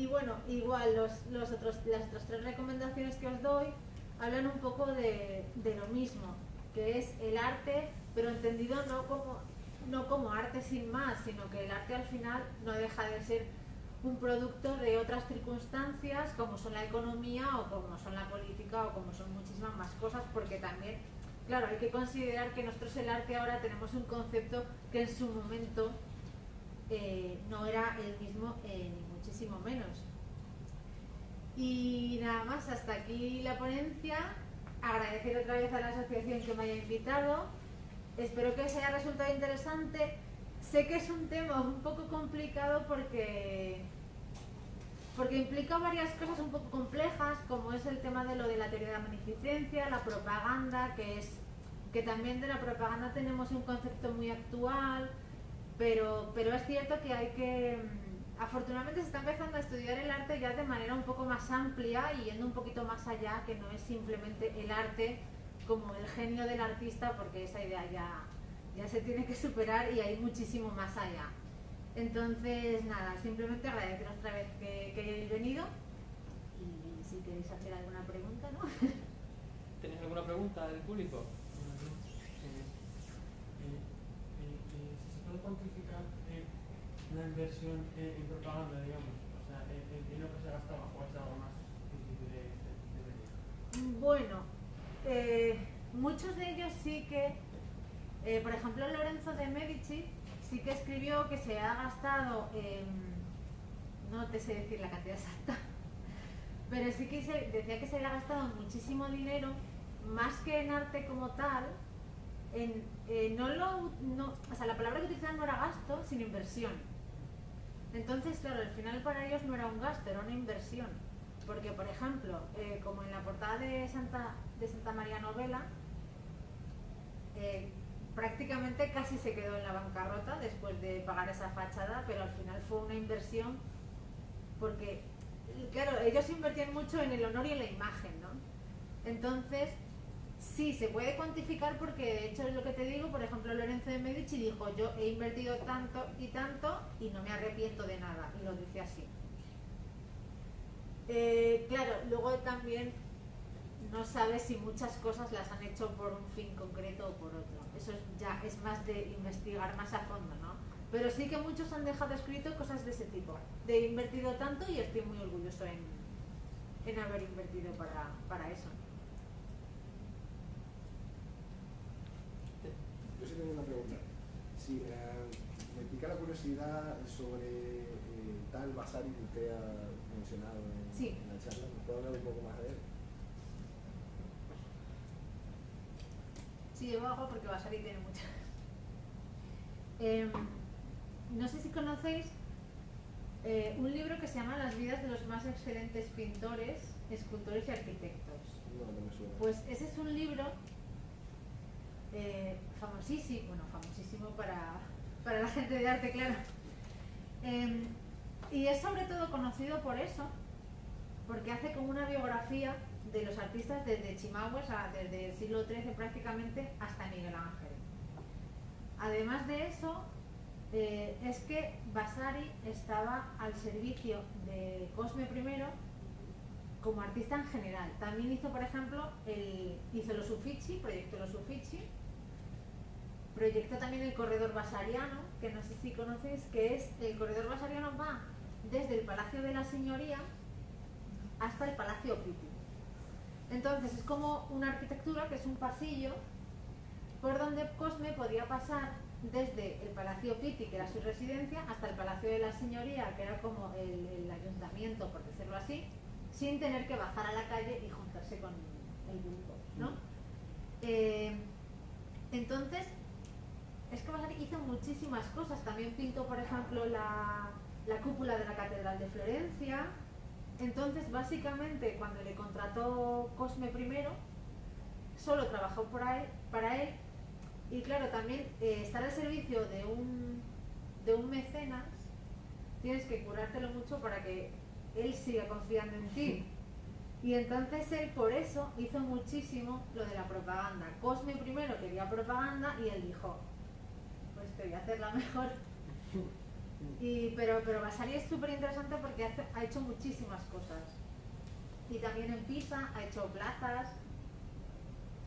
Speaker 2: bueno, igual las otras 3 recomendaciones que os doy hablan un poco de lo mismo. que es el arte, pero entendido no como arte sin más, sino que el arte al final no deja de ser un producto de otras circunstancias como son la economía o como son la política o como son muchísimas más cosas, porque también, claro, hay que considerar que nosotros el arte ahora tenemos un concepto que en su momento no era el mismo ni muchísimo menos. Y nada más, hasta aquí la ponencia. Agradecer otra vez a la asociación que me haya invitado. Espero que os haya resultado interesante. Sé que es un tema un poco complicado porque implica varias cosas un poco complejas, como es el tema de lo de la teoría de la magnificencia, la propaganda, que también de la propaganda tenemos un concepto muy actual, pero es cierto que hay que... Afortunadamente se está empezando a estudiar el arte ya de manera un poco más amplia y yendo un poquito más allá, que no es simplemente el arte como el genio del artista, porque esa idea ya se tiene que superar y hay muchísimo más allá. Entonces, nada, simplemente agradeceros otra vez que hayáis venido y si queréis hacer alguna pregunta, ¿no?
Speaker 1: ¿Tenéis alguna pregunta del público?
Speaker 4: Si se puede cuantificar una inversión en propaganda, digamos, o sea, el dinero que se gastaba, o es algo más difícil de medir.
Speaker 2: Bueno, muchos de ellos sí que, por ejemplo, Lorenzo de Medici sí que escribió que se ha gastado, no te sé decir la cantidad exacta, pero sí que decía que se le ha gastado muchísimo dinero, más que en arte como tal, o sea, la palabra que utilizaban no era gasto, sino inversión. Entonces, claro, al final para ellos no era un gasto, era una inversión. Porque, por ejemplo, como en la portada de Santa María Novela, prácticamente casi se quedó en la bancarrota después de pagar esa fachada, pero al final fue una inversión porque, claro, ellos invertían mucho en el honor y en la imagen, ¿no? Entonces, sí, se puede cuantificar porque, de hecho, es lo que te digo, por ejemplo, Lorenzo de Medici dijo, yo he invertido tanto y no me arrepiento de nada, y lo dice así. Claro, luego también no sabes si muchas cosas las han hecho por un fin concreto o por otro. Eso ya es más de investigar más a fondo, ¿no? Pero sí que muchos han dejado escrito cosas de ese tipo. De he invertido tanto y estoy muy orgulloso en haber invertido para eso.
Speaker 3: Yo sí tengo una pregunta. Sí, me pica la curiosidad sobre tal Vasari que usted ha mencionado en la charla. ¿Me puede hablar un poco más de él?
Speaker 2: Sí, yo lo hago porque Vasari tiene muchas. No sé si conocéis un libro que se llama Las vidas de los más excelentes pintores, escultores y arquitectos.
Speaker 3: No me suena.
Speaker 2: Pues ese es un libro famosísimo para la gente de arte, claro. Y es sobre todo conocido por eso, porque hace como una biografía de los artistas desde Chimahue, o sea, desde el siglo XIII prácticamente hasta Miguel Ángel. Además de eso, es que Vasari estaba al servicio de Cosme I como artista en general. También hizo, por ejemplo, hizo los Uffizi, proyectó los Uffizi, proyectó también el corredor vasariano, que no sé si conocéis, que es el corredor vasariano va desde el Palacio de la Signoria hasta el Palacio Pitti. Entonces es como una arquitectura que es un pasillo por donde Cosme podía pasar desde el Palacio Pitti, que era su residencia, hasta el Palacio de la Signoria, que era como el ayuntamiento, por decirlo así, sin tener que bajar a la calle y juntarse con el grupo, ¿no? Entonces, es que Vasari hizo muchísimas cosas. También pintó, por ejemplo, la cúpula de la Catedral de Florencia. Entonces, básicamente, cuando le contrató Cosme I, solo trabajó para él. Y claro, también estar al servicio de un mecenas, tienes que curártelo mucho para que él siga confiando en ti. Y entonces él por eso hizo muchísimo lo de la propaganda. Cosme I quería propaganda y él dijo, pues te voy a hacerla mejor. Pero Vasari es súper interesante porque ha hecho muchísimas cosas. Y también en Pisa ha hecho plazas,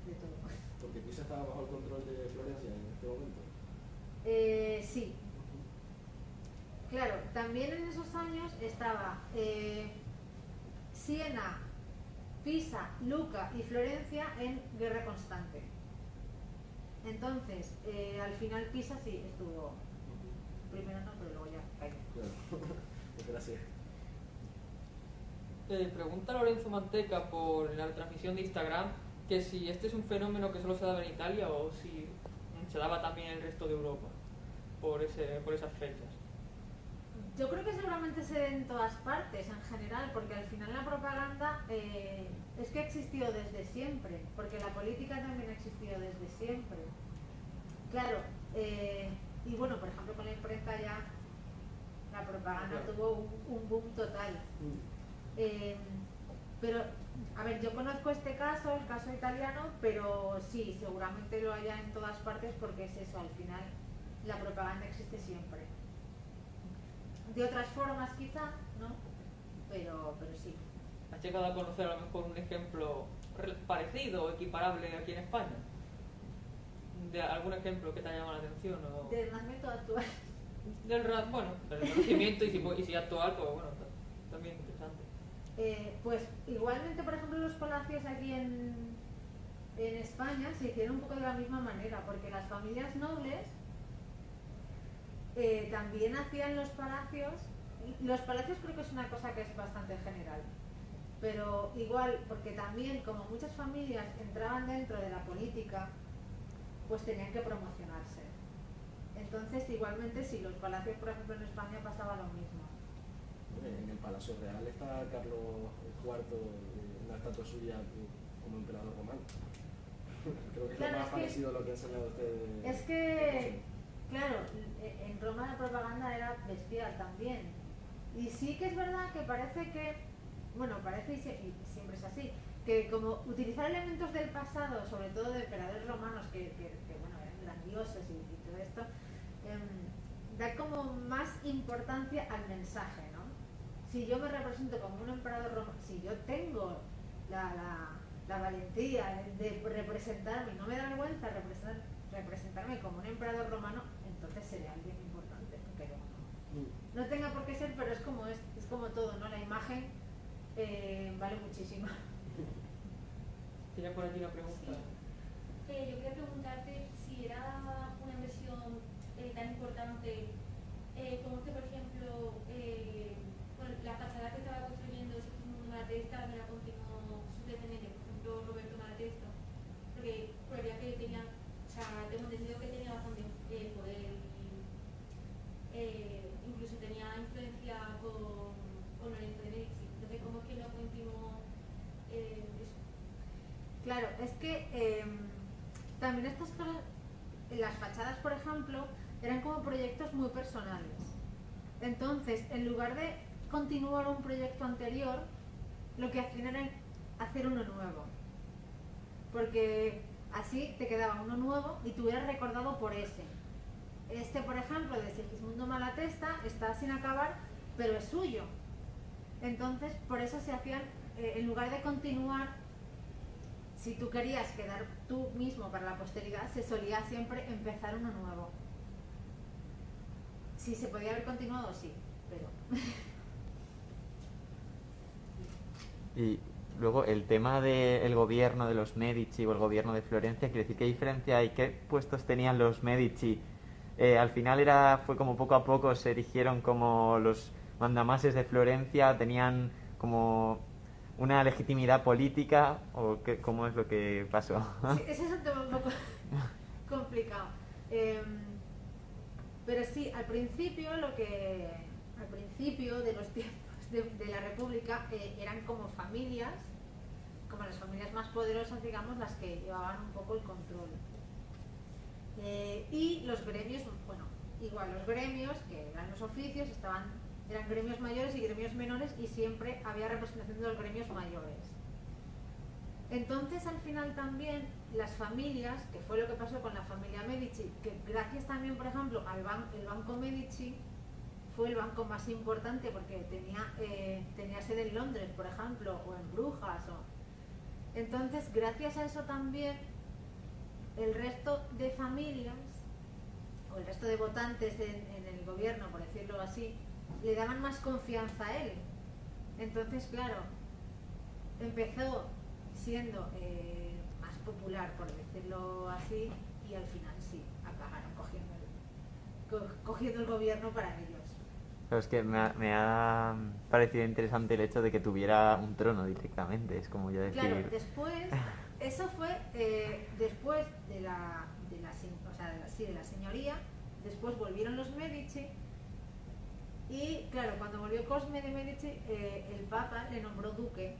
Speaker 2: de todo.
Speaker 3: Porque Pisa estaba bajo el control de Florencia en este momento.
Speaker 2: Sí. Claro, también en esos años estaba Siena, Pisa, Lucca y Florencia en guerra constante. Entonces, al final Pisa sí estuvo. Primero no, pero luego ya cayó.
Speaker 3: Claro. Pues gracias.
Speaker 1: Pregunta Lorenzo Manteca por la transmisión de Instagram que si este es un fenómeno que solo se daba en Italia o si se daba también en el resto de Europa por esas fechas.
Speaker 2: Yo creo que seguramente se ve en todas partes en general, porque al final la propaganda es que ha existido desde siempre, porque la política también ha existido desde siempre. Claro, y bueno, por ejemplo con la imprenta ya la propaganda tuvo un boom total. Pero, a ver, yo conozco este caso, el caso italiano, pero sí, seguramente lo haya en todas partes porque es eso, al final la propaganda existe siempre. De otras formas quizá, ¿no? Pero sí.
Speaker 1: ¿Has llegado a conocer a lo mejor un ejemplo parecido o equiparable aquí en España? ¿De algún ejemplo que te haya llamado la atención? O...
Speaker 2: Del Renacimiento actual.
Speaker 1: Del Renacimiento y si actual, pues bueno, también interesante.
Speaker 2: Pues igualmente, por ejemplo, los palacios aquí en España se hicieron un poco de la misma manera, porque las familias nobles también hacían los palacios. Los palacios creo que es una cosa que es bastante general, pero igual, porque también como muchas familias entraban dentro de la política, pues tenían que promocionarse. Entonces igualmente si los palacios, por ejemplo, en España pasaba lo mismo.
Speaker 3: En el Palacio Real está Carlos IV, una estatua suya como emperador romano. Creo que
Speaker 2: Claro,
Speaker 3: es lo más parecido a lo que ha enseñado usted.
Speaker 2: Es que, claro, en Roma la propaganda era bestial también. Y sí que es verdad que parece que, bueno, parece y siempre es así, que como utilizar elementos del pasado, sobre todo de emperadores romanos que bueno, eran grandiosos y todo esto, da como más importancia al mensaje, ¿no? Si yo me represento como un emperador romano, si yo tengo la valentía de representarme, no me da vergüenza representarme como un emperador romano, entonces seré alguien importante, pero no tenga por qué ser, pero es como todo, ¿no? La imagen vale muchísimo.
Speaker 1: Tenía por aquí una pregunta.
Speaker 5: Sí. Yo quería preguntarte si era una inversión tan importante como que, por ejemplo, la fachada que estaba construyendo Malatesta también la continuó su descendiente, por ejemplo, Roberto Malatesta, porque ya que tenía, o sea, tengo entendido que tenía bastante poder y incluso tenía influencia con Lorenzo de Medici. Entonces, ¿cómo es que no continuó eso?
Speaker 2: Claro, es que también estas cosas, las fachadas, por ejemplo, eran como proyectos muy personales. Entonces, en lugar de continuar un proyecto anterior, lo que hacían era hacer uno nuevo. Porque así te quedaba uno nuevo y tú eras recordado por ese. Este, por ejemplo, de Segismundo Malatesta, está sin acabar, pero es suyo. Entonces, por eso se hacían, en lugar de continuar, si tú querías quedar tú mismo para la posteridad, se solía siempre empezar uno nuevo. Si se podía haber continuado, sí, pero...
Speaker 6: Y luego el tema del gobierno de los Medici o el gobierno de Florencia, quiere decir, ¿qué diferencia hay? ¿Qué puestos tenían los Medici? Al final fue como poco a poco se erigieron como los mandamases de Florencia, tenían como una legitimidad política, o ¿cómo es lo que pasó?
Speaker 2: Sí, ese es un tema un poco complicado. Pero sí, al principio de los tiempos de la República eran como familias, como las familias más poderosas, digamos, las que llevaban un poco el control. Y los gremios, bueno, igual los gremios, que eran los oficios, eran gremios mayores y gremios menores, y siempre había representación de los gremios mayores. Entonces, al final también, las familias, que fue lo que pasó con la familia Medici, que gracias también, por ejemplo, el Banco Medici, fue el banco más importante porque tenía sede en Londres, por ejemplo, o en Brujas. Entonces, gracias a eso también, el resto de familias o el resto de votantes en el gobierno, por decirlo así, le daban más confianza a él. Entonces, claro, empezó siendo más popular, por decirlo así, y al final sí, acabaron cogiendo el gobierno para ellos.
Speaker 6: Pero es que me ha parecido interesante el hecho de que tuviera un trono directamente. Es como yo decir...
Speaker 2: Claro, después, eso fue después de la señoría, después volvieron los Medici, y claro, cuando volvió Cosme de Medici, el Papa le nombró duque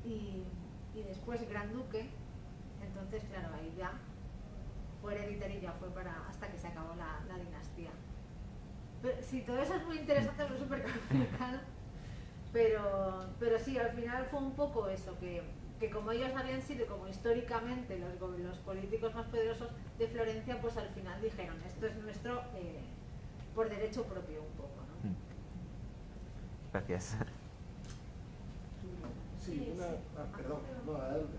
Speaker 2: y después gran duque. Entonces, claro, ahí ya fue hereditario y ya fue hasta que se acabó la dinastía. Pero, sí, todo eso es muy interesante, pero súper complicado. Pero sí, al final fue un poco eso, que como ellos habían sido como históricamente los políticos más poderosos de Florencia, pues al final dijeron, esto es nuestro por derecho propio un poco, ¿no?
Speaker 6: Gracias.
Speaker 3: Sí, perdón, no, adelante.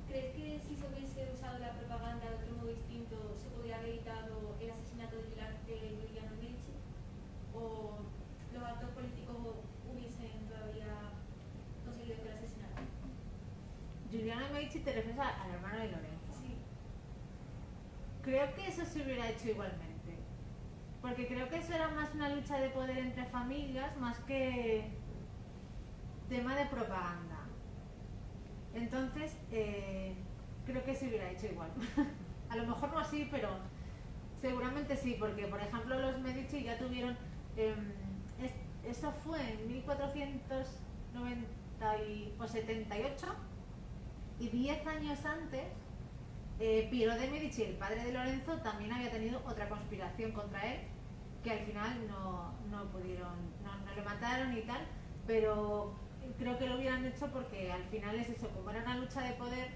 Speaker 5: ¿Crees que si se hubiese usado la propaganda de otro modo distinto se podría haber evitado el asesinato de Giuliano Medici? ¿O los actos políticos hubiesen todavía conseguido que lo asesinaran?
Speaker 2: Giuliano Medici, te refieres al hermano de Lorenzo.
Speaker 5: Sí.
Speaker 2: Creo que eso se hubiera hecho igualmente, porque creo que eso era más una lucha de poder entre familias, más que tema de propaganda. Entonces, creo que se hubiera hecho igual. A lo mejor no así, pero seguramente sí, porque por ejemplo los Medici ya tuvieron, eso fue en 1478, y 10 años antes, Piero de Medici, el padre de Lorenzo, también había tenido otra conspiración contra él, que al final no le mataron y tal, pero creo que lo hubieran hecho porque al final es eso, como era una lucha de poder,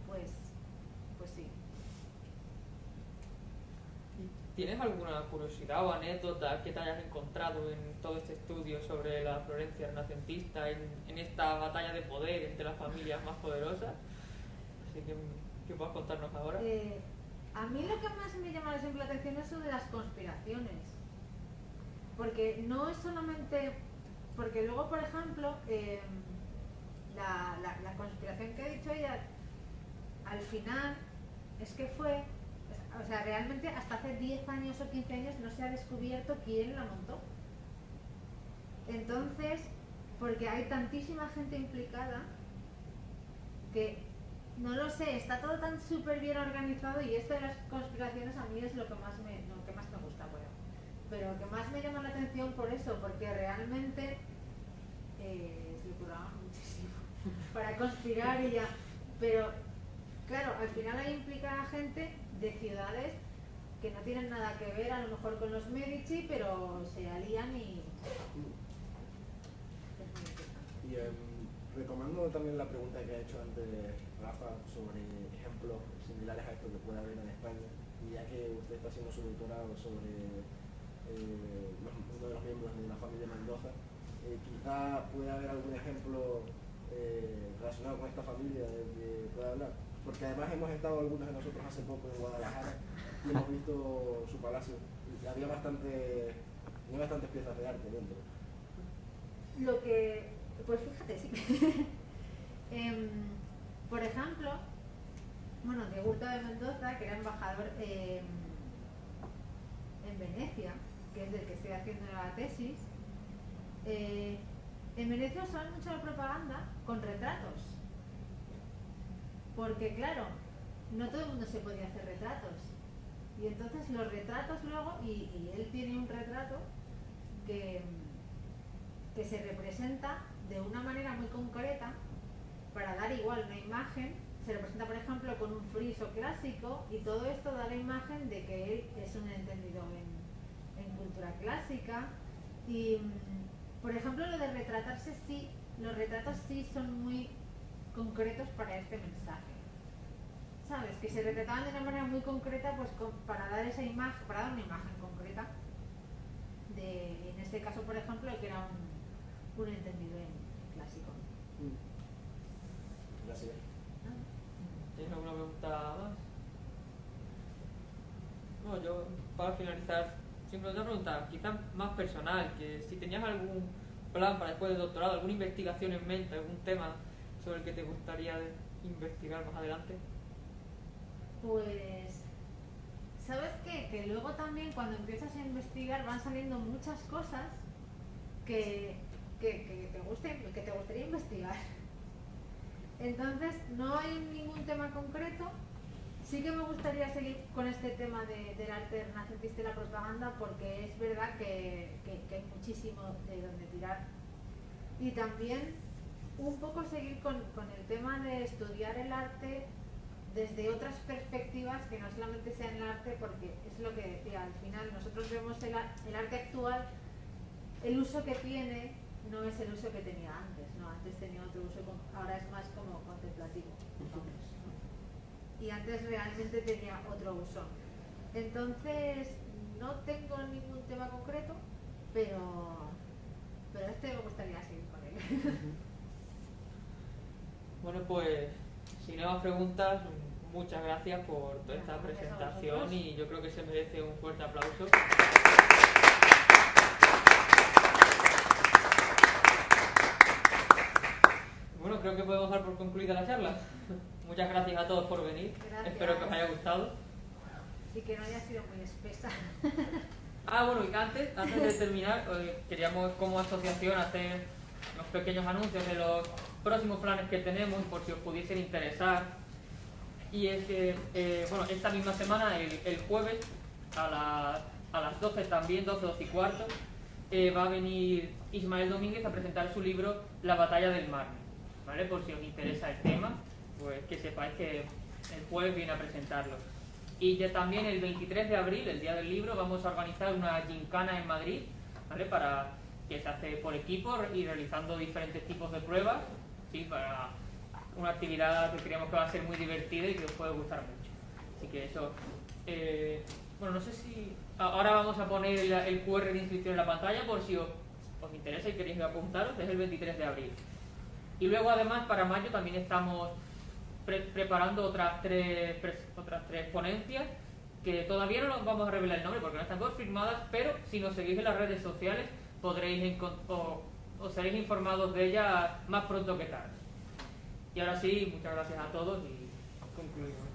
Speaker 2: pues sí.
Speaker 1: ¿Tienes alguna curiosidad o anécdota que te hayas encontrado en todo este estudio sobre la Florencia renacentista, en esta batalla de poder entre las familias más poderosas? Así que, ¿qué puedes contarnos ahora?
Speaker 2: A mí lo que más me llama siempre la atención es sobre las conspiraciones, porque no es solamente... Porque luego, por ejemplo, la conspiración que ha dicho ella, al final, es que fue... O sea, realmente hasta hace 10 años o 15 años no se ha descubierto quién la montó. Entonces, porque hay tantísima gente implicada que, no lo sé, está todo tan súper bien organizado, y esto de las conspiraciones a mí es lo que más me gusta, bueno. Pero que más me llama la atención por eso, porque realmente se le curraba muchísimo para conspirar y ya. Pero claro, al final hay implicada gente de ciudades que no tienen nada que ver a lo mejor con los Medici, pero se alían y...
Speaker 3: Y retomando también la pregunta que ha hecho antes Rafa sobre ejemplos similares a esto que puede haber en España, y ya que usted está haciendo su doctorado sobre uno de los miembros de la familia Mendoza, quizá pueda haber algún ejemplo relacionado con esta familia del que pueda hablar, porque además hemos estado algunos de nosotros hace poco en Guadalajara y hemos visto su palacio y había bastantes piezas de arte dentro.
Speaker 2: Lo que, pues fíjate, sí. Por ejemplo, bueno, de Hurtado de Mendoza, que era embajador en Venecia, que es del que estoy haciendo la tesis, en Venecia usaban mucho la propaganda con retratos, porque claro, no todo el mundo se podía hacer retratos, y entonces los retratos luego, y él tiene un retrato que se representa de una manera muy concreta para dar igual una imagen. Se representa, por ejemplo, con un friso clásico, y todo esto da la imagen de que él es un entendido en cultura clásica. Y, por ejemplo, lo de retratarse, sí, los retratos sí son muy concretos para este mensaje. ¿Sabes? Que se retrataban de una manera muy concreta, pues para dar esa imagen, para dar una imagen concreta de, en este caso, por ejemplo, que era un entendido en clásico.
Speaker 3: Gracias.
Speaker 1: para finalizar, simplemente una pregunta, quizás más personal, que si tenías algún plan para después del doctorado, alguna investigación en mente, algún tema sobre el que te gustaría investigar más adelante.
Speaker 2: Pues, ¿sabes qué? Que luego también cuando empiezas a investigar van saliendo muchas cosas que te gustaría investigar. Entonces, no hay ningún tema concreto. Sí que me gustaría seguir con este tema del arte renacentista y la propaganda, porque es verdad que hay muchísimo de donde tirar. Y también un poco seguir con el tema de estudiar el arte desde otras perspectivas que no solamente sea en el arte, porque es lo que decía, al final nosotros vemos el arte actual, el uso que tiene no es el uso que tenía antes, ¿no? Antes tenía otro uso, ahora es más como contemplativo, vamos, ¿no? Y antes realmente tenía otro uso. Entonces, no tengo ningún tema concreto, pero este me gustaría seguir con él.
Speaker 1: Bueno, pues, sin más preguntas, muchas gracias por toda esta presentación y yo creo que se merece un fuerte aplauso. Bueno, creo que podemos dar por concluida la charla. Muchas gracias a todos por venir.
Speaker 2: Gracias.
Speaker 1: Espero que os haya gustado.
Speaker 2: Y que no haya sido muy espesa.
Speaker 1: Bueno, y antes de terminar, queríamos como asociación hacer unos pequeños anuncios de los próximos planes que tenemos, por si os pudiesen interesar. Y es que, bueno, esta misma semana, el jueves, a las 12 también, 12 y cuarto, va a venir Ismael Domínguez a presentar su libro La batalla del mar, ¿vale? Por si os interesa el tema, pues que sepáis que el jueves viene a presentarlo. Y ya también el 23 de abril, el día del libro, vamos a organizar una gincana en Madrid, ¿vale? Para que se hace por equipo y realizando diferentes tipos de pruebas, ¿sí? Para una actividad que creemos que va a ser muy divertida y que os puede gustar mucho. Así que eso, bueno, no sé si ahora vamos a poner el QR de inscripción en la pantalla por si os interesa y queréis apuntaros, es el 23 de abril. Y luego además para mayo también estamos preparando otras tres ponencias que todavía no nos vamos a revelar el nombre porque no están confirmadas, pero si nos seguís en las redes sociales podréis os seréis informados de ellas más pronto que tarde. Y ahora sí, muchas gracias a todos y concluimos.